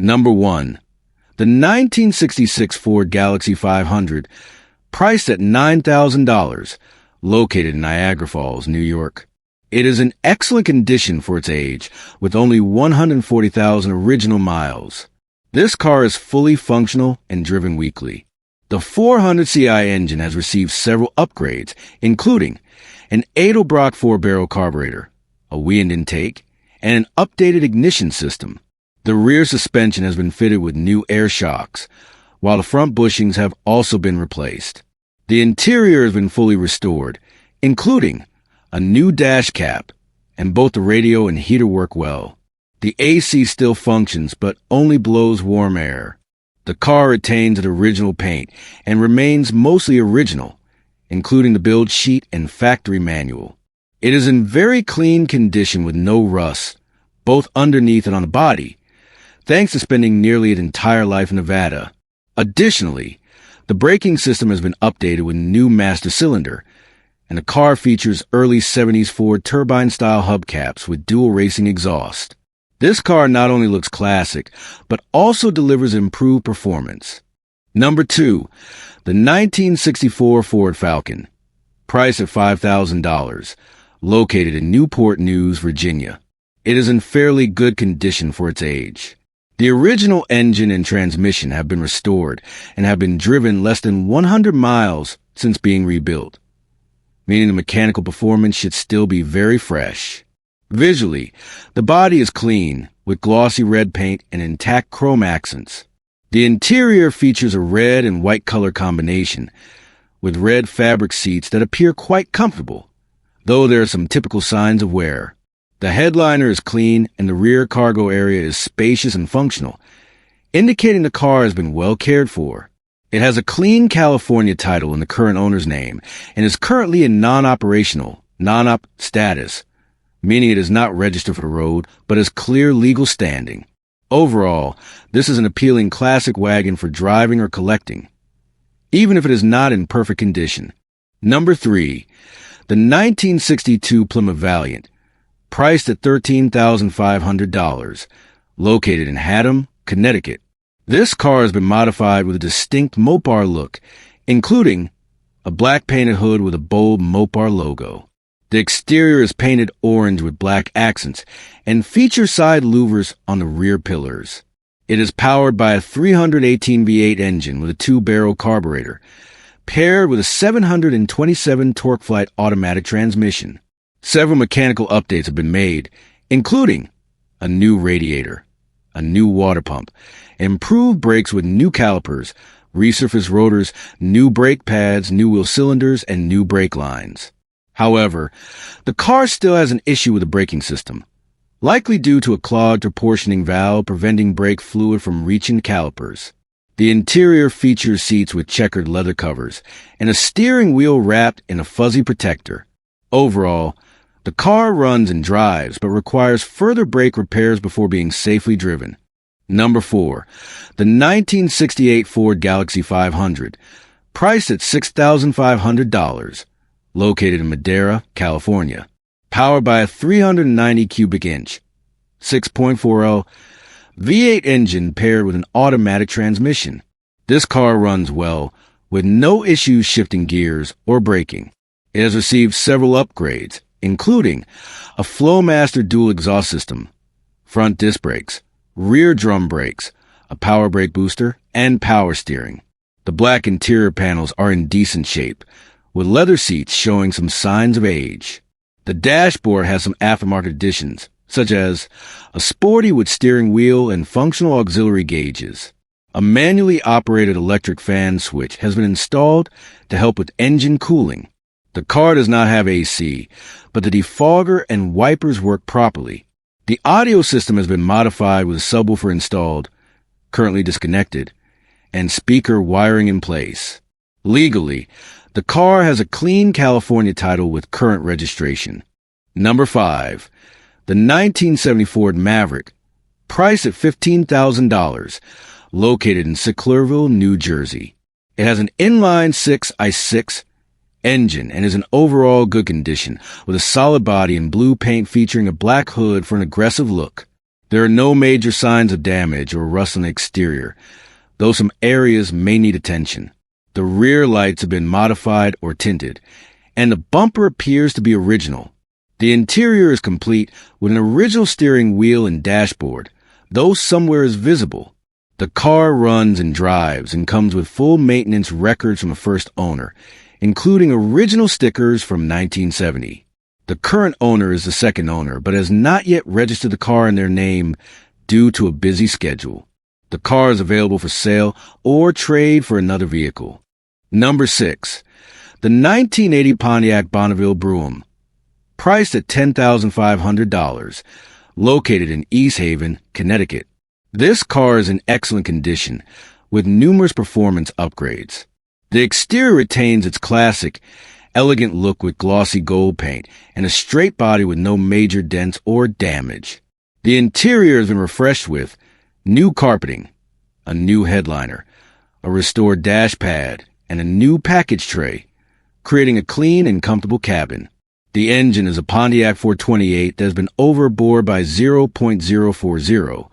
Number 1. The 1966 Ford Galaxy 500, priced at $9,000, located in Niagara Falls, New York. It is in excellent condition for its age, with only 140,000 original miles. This car is fully functional and driven weekly. The 400CI engine has received several upgrades, including an Edelbrock 4-barrel carburetor, a wind intake, and an updated ignition system. The rear suspension has been fitted with new air shocks, while the front bushings have also been replaced. The interior has been fully restored, including a new dash cap, and both the radio and heater work well. The AC still functions, but only blows warm air. The car retains its original paint and remains mostly original, including the build sheet and factory manual. It is in very clean condition with no rust, both underneath and on the body, thanks to spending nearly its entire life in Nevada. Additionally, the braking system has been updated with new master cylinder, and the car features early 70s Ford turbine-style hubcaps with dual racing exhaust. This car not only looks classic, but also delivers improved performance. Number 2. The 1964 Ford Falcon, priced at $5,000, located in Newport News, Virginia. It is in fairly good condition for its age. The original engine and transmission have been restored and have been driven less than 100 miles since being rebuilt, meaning the mechanical performance should still be very fresh. Visually, the body is clean, with glossy red paint and intact chrome accents. The interior features a red and white color combination, with red fabric seats that appear quite comfortable, though there are some typical signs of wear. The headliner is clean and the rear cargo area is spacious and functional, indicating the car has been well cared for. It has a clean California title in the current owner's name and is currently in non-operational, non-op status, meaning it is not registered for the road but has clear legal standing. Overall, this is an appealing classic wagon for driving or collecting, even if it is not in perfect condition. Number 3. The 1962 Plymouth Valiant, priced at $13,500, located in Haddam, Connecticut. This car has been modified with a distinct Mopar look, including a black painted hood with a bold Mopar logo. The exterior is painted orange with black accents and features side louvers on the rear pillars. It is powered by a 318 V8 engine with a 2-barrel carburetor, paired with a 727 TorqueFlite automatic transmission. Several mechanical updates have been made, including a new radiator, a new water pump, improved brakes with new calipers, resurfaced rotors, new brake pads, new wheel cylinders, and new brake lines. However, the car still has an issue with the braking system, likely due to a clogged proportioning valve preventing brake fluid from reaching the calipers. The interior features seats with checkered leather covers and a steering wheel wrapped in a fuzzy protector. Overall, the car runs and drives but requires further brake repairs before being safely driven. Number 4. The 1968 Ford Galaxy 500, priced at $6,500, located in Madera, California. Powered by a 390 cubic inch, 6.40 V8 engine paired with an automatic transmission. This car runs well, with no issues shifting gears or braking. It has received several upgrades, including a Flowmaster dual exhaust system, front disc brakes, rear drum brakes, a power brake booster, and power steering. The black interior panels are in decent shape, with leather seats showing some signs of age. The dashboard has some aftermarket additions, such as a sporty wood steering wheel and functional auxiliary gauges. A manually operated electric fan switch has been installed to help with engine cooling. The car does not have AC, but the defogger and wipers work properly. The audio system has been modified with a subwoofer installed, currently disconnected, and speaker wiring in place. Legally, the car has a clean California title with current registration. Number 5. The 1970 Ford Maverick, priced at $15,000, located in Sicklerville, New Jersey. It has an inline-6 i6 engine and is in overall good condition, with a solid body and blue paint featuring a black hood for an aggressive look. There are no major signs of damage or rust on the exterior, though some areas may need attention. The rear lights have been modified or tinted, and the bumper appears to be original. The interior is complete with an original steering wheel and dashboard, though somewhere is visible. The car runs and drives and comes with full maintenance records from the first owner, including original stickers from 1970. The current owner is the second owner, but has not yet registered the car in their name due to a busy schedule. The car is available for sale or trade for another vehicle. Number 6. The 1980 Pontiac Bonneville Brougham, priced at $10,500, located in East Haven, Connecticut. This car is in excellent condition, with numerous performance upgrades. The exterior retains its classic, elegant look with glossy gold paint and a straight body with no major dents or damage. The interior has been refreshed with new carpeting, a new headliner, a restored dash pad, and a new package tray, creating a clean and comfortable cabin. The engine is a Pontiac 428 that has been overbored by 0.040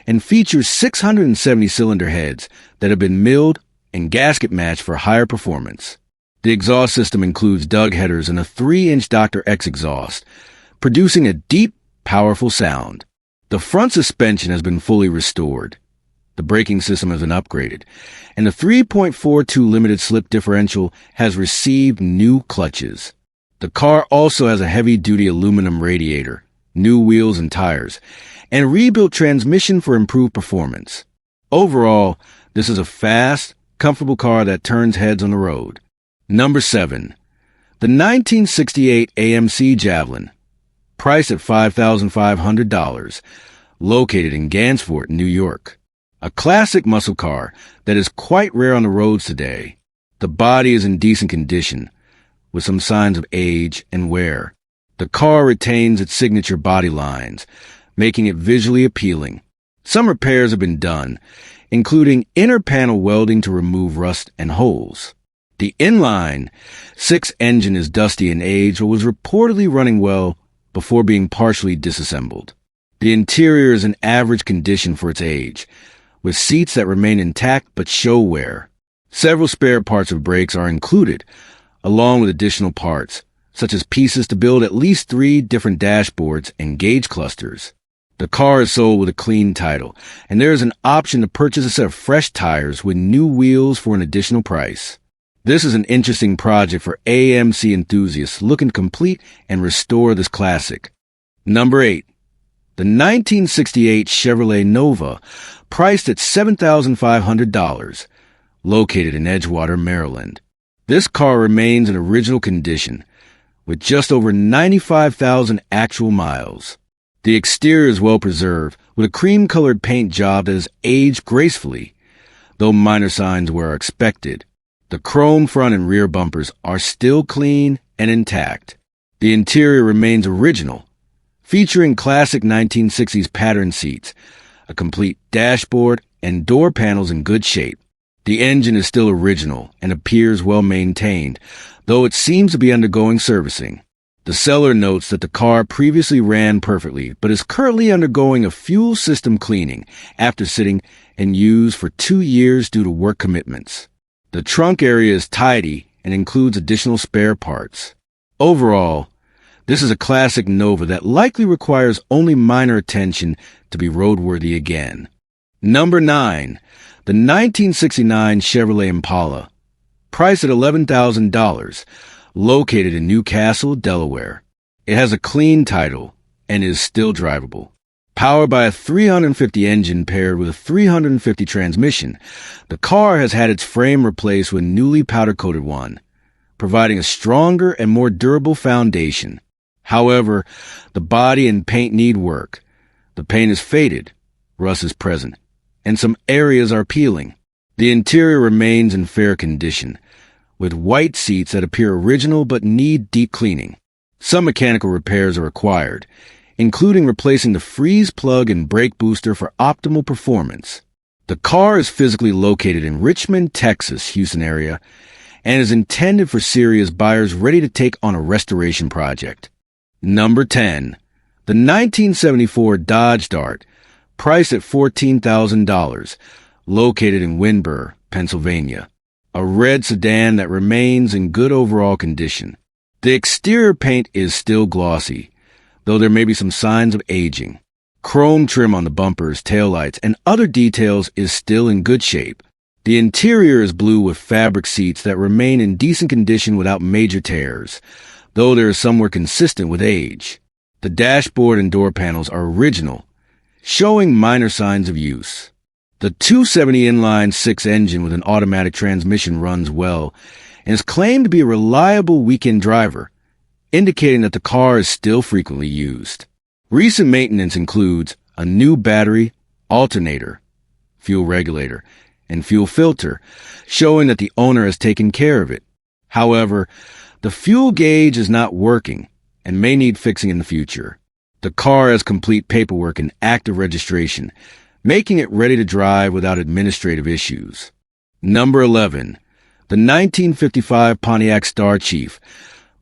and features 670 cylinder heads that have been milled and gasket matched for higher performance. The exhaust system includes dug headers and a 3-inch Dr. X exhaust, producing a deep, powerful sound. The front suspension has been fully restored. The braking system has been upgraded, and the 3.42 limited slip differential has received new clutches. The car also has a heavy-duty aluminum radiator, new wheels and tires, and a rebuilt transmission for improved performance. Overall, this is a fast, comfortable car that turns heads on the road. Number 7. The 1968 AMC Javelin, priced at $5,500, located in Gansevoort, New York. A classic muscle car that is quite rare on the roads today. The body is in decent condition, with some signs of age and wear. The car retains its signature body lines, making it visually appealing. Some repairs have been done, including inner panel welding to remove rust and holes. The inline-6 engine is dusty in age but was reportedly running well before being partially disassembled. The interior is in average condition for its age, with seats that remain intact but show wear. Several spare parts of brakes are included, along with additional parts, such as pieces to build at least 3 different dashboards and gauge clusters. The car is sold with a clean title, and there is an option to purchase a set of fresh tires with new wheels for an additional price. This is an interesting project for AMC enthusiasts looking to complete and restore this classic. Number 8. The 1968 Chevrolet Nova, priced at $7,500, located in Edgewater, Maryland. This car remains in original condition, with just over 95,000 actual miles. The exterior is well preserved, with a cream-colored paint job that has aged gracefully, though minor signs were expected. The chrome front and rear bumpers are still clean and intact. The interior remains original, featuring classic 1960s pattern seats, a complete dashboard, and door panels in good shape. The engine is still original and appears well maintained, though it seems to be undergoing servicing. The seller notes that the car previously ran perfectly, but is currently undergoing a fuel system cleaning after sitting and used for 2 years due to work commitments. The trunk area is tidy and includes additional spare parts. Overall, this is a classic Nova that likely requires only minor attention to be roadworthy again. Number 9. The 1969 Chevrolet Impala, priced at $11,000, located in Newcastle, Delaware. It has a clean title and is still drivable. Powered by a 350 engine paired with a 350 transmission, the car has had its frame replaced with a newly powder-coated one, providing a stronger and more durable foundation. However, the body and paint need work. The paint is faded, rust is present, and some areas are peeling. The interior remains in fair condition, with white seats that appear original but need deep cleaning. Some mechanical repairs are required, including replacing the freeze plug and brake booster for optimal performance. The car is physically located in Richmond, Texas, Houston area, and is intended for serious buyers ready to take on a restoration project. Number 10. The 1974 Dodge Dart, priced at $14,000, located in Windber, Pennsylvania. A red sedan that remains in good overall condition. The exterior paint is still glossy, though there may be some signs of aging. Chrome trim on the bumpers, taillights, and other details is still in good shape. The interior is blue with fabric seats that remain in decent condition without major tears, though there is somewhere consistent with age. The dashboard and door panels are original, showing minor signs of use. The 270 inline-six engine with an automatic transmission runs well and is claimed to be a reliable weekend driver, indicating that the car is still frequently used. Recent maintenance includes a new battery, alternator, fuel regulator, and fuel filter, showing that the owner has taken care of it. However, the fuel gauge is not working and may need fixing in the future. The car has complete paperwork and active registration, making it ready to drive without administrative issues. Number 11. The 1955 Pontiac Star Chief,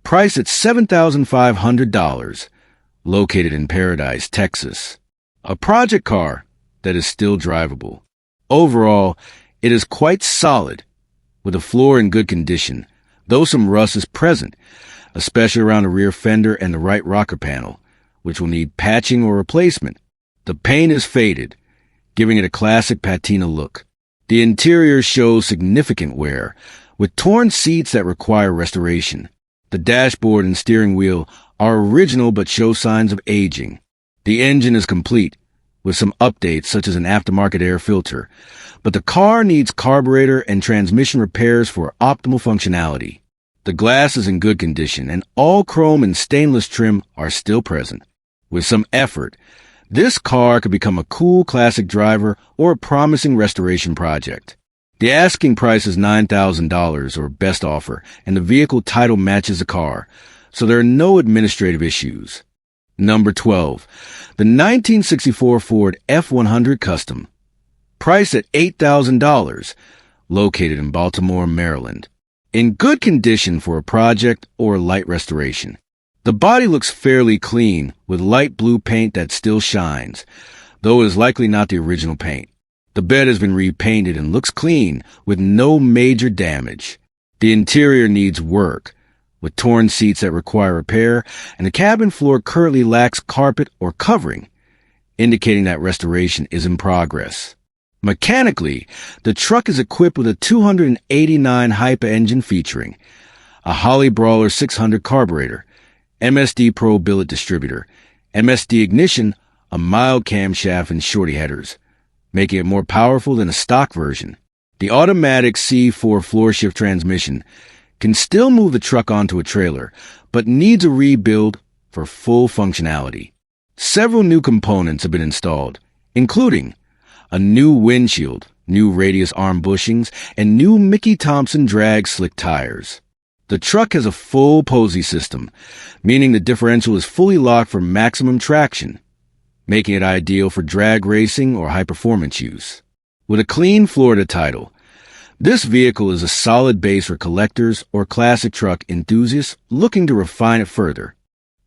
priced at $7,500, located in Paradise, Texas. A project car that is still drivable. Overall, it is quite solid, with the floor in good condition, though some rust is present, especially around the rear fender and the right rocker panel, which will need patching or replacement. The paint is faded, giving it a classic patina look. The interior shows significant wear, with torn seats that require restoration. The dashboard and steering wheel are original but show signs of aging. The engine is complete, with some updates such as an aftermarket air filter, but the car needs carburetor and transmission repairs for optimal functionality. The glass is in good condition, and all chrome and stainless trim are still present. With some effort, this car could become a cool classic driver or a promising restoration project. The asking price is $9,000 or best offer, and the vehicle title matches the car, so there are no administrative issues. Number 12. The 1964 Ford F-100 Custom, priced at $8,000, located in Baltimore, Maryland. In good condition for a project or light restoration. The body looks fairly clean, with light blue paint that still shines, though it is likely not the original paint. The bed has been repainted and looks clean, with no major damage. The interior needs work, with torn seats that require repair, and the cabin floor currently lacks carpet or covering, indicating that restoration is in progress. Mechanically, the truck is equipped with a 289 Hyper engine featuring a Holley Brawler 600 carburetor, MSD Pro billet distributor, MSD ignition, a mild camshaft, and shorty headers, making it more powerful than a stock version. The automatic C4 floor shift transmission can still move the truck onto a trailer, but needs a rebuild for full functionality. Several new components have been installed, including a new windshield, new radius arm bushings, and new Mickey Thompson drag slick tires. The truck has a full posy system, meaning the differential is fully locked for maximum traction, making it ideal for drag racing or high-performance use. With a clean Florida title, this vehicle is a solid base for collectors or classic truck enthusiasts looking to refine it further.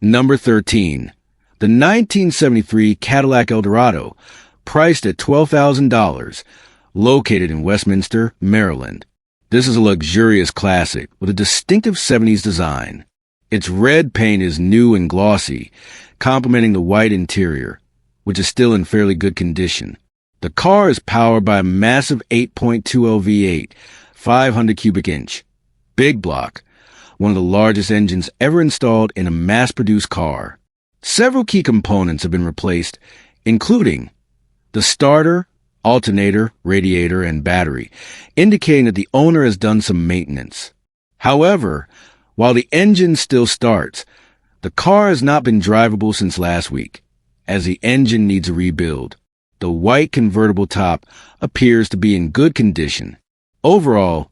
Number 13. The 1973 Cadillac Eldorado, priced at $12,000, located in Westminster, Maryland. This is a luxurious classic with a distinctive 70s design. Its red paint is new and glossy, complementing the white interior, which is still in fairly good condition. The car is powered by a massive 8.2L V8, 500 cubic inch, big block, one of the largest engines ever installed in a mass-produced car. Several key components have been replaced, including the starter, alternator, radiator, and battery, indicating that the owner has done some maintenance. However, while the engine still starts, the car has not been drivable since last week, as the engine needs a rebuild. The white convertible top appears to be in good condition. Overall,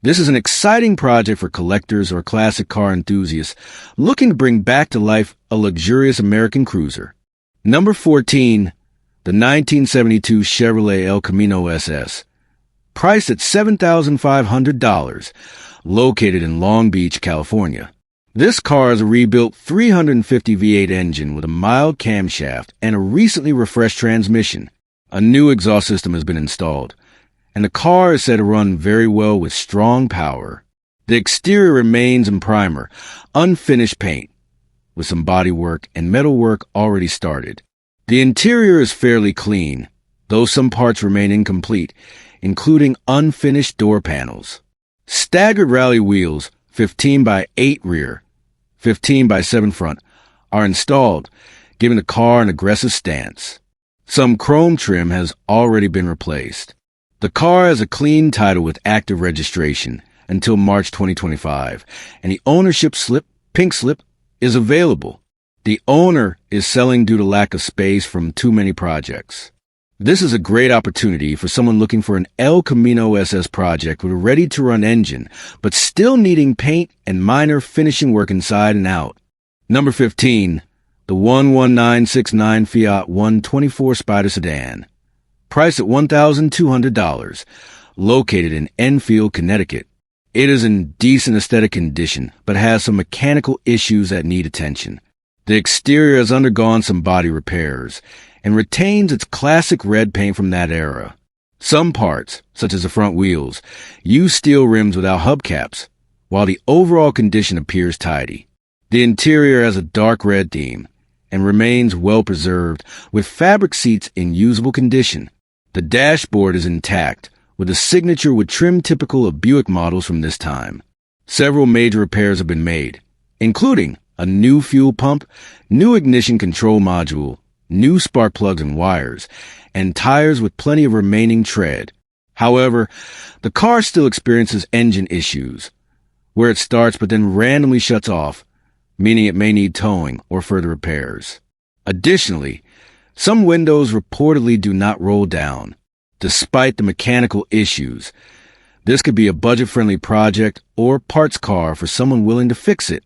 this is an exciting project for collectors or classic car enthusiasts looking to bring back to life a luxurious American cruiser. Number 14. The 1972 Chevrolet El Camino SS, priced at $7,500, located in Long Beach, California. This car is a rebuilt 350 V8 engine with a mild camshaft and a recently refreshed transmission. A new exhaust system has been installed, and the car is said to run very well with strong power. The exterior remains in primer, unfinished paint, with some bodywork and metalwork already started. The interior is fairly clean, though some parts remain incomplete, including unfinished door panels. Staggered rally wheels, 15 by 8 rear, 15 by 7 front, are installed, giving the car an aggressive stance. Some chrome trim has already been replaced. The car has a clean title with active registration until March 2025, and the ownership slip, pink slip, is available. The owner is selling due to lack of space from too many projects. This is a great opportunity for someone looking for an El Camino SS project with a ready-to-run engine, but still needing paint and minor finishing work inside and out. Number 15. The 11969 Fiat 124 Spider sedan. Priced at $1,200. Located in Enfield, Connecticut. It is in decent aesthetic condition, but has some mechanical issues that need attention. The exterior has undergone some body repairs and retains its classic red paint from that era. Some parts, such as the front wheels, use steel rims without hubcaps, while the overall condition appears tidy. The interior has a dark red theme and remains well preserved, with fabric seats in usable condition. The dashboard is intact, with a signature with trim typical of Buick models from this time. Several major repairs have been made, including a new fuel pump, new ignition control module, new spark plugs and wires, and tires with plenty of remaining tread. However, the car still experiences engine issues, where it starts but then randomly shuts off, meaning it may need towing or further repairs. Additionally, some windows reportedly do not roll down. Despite the mechanical issues, this could be a budget-friendly project or parts car for someone willing to fix it.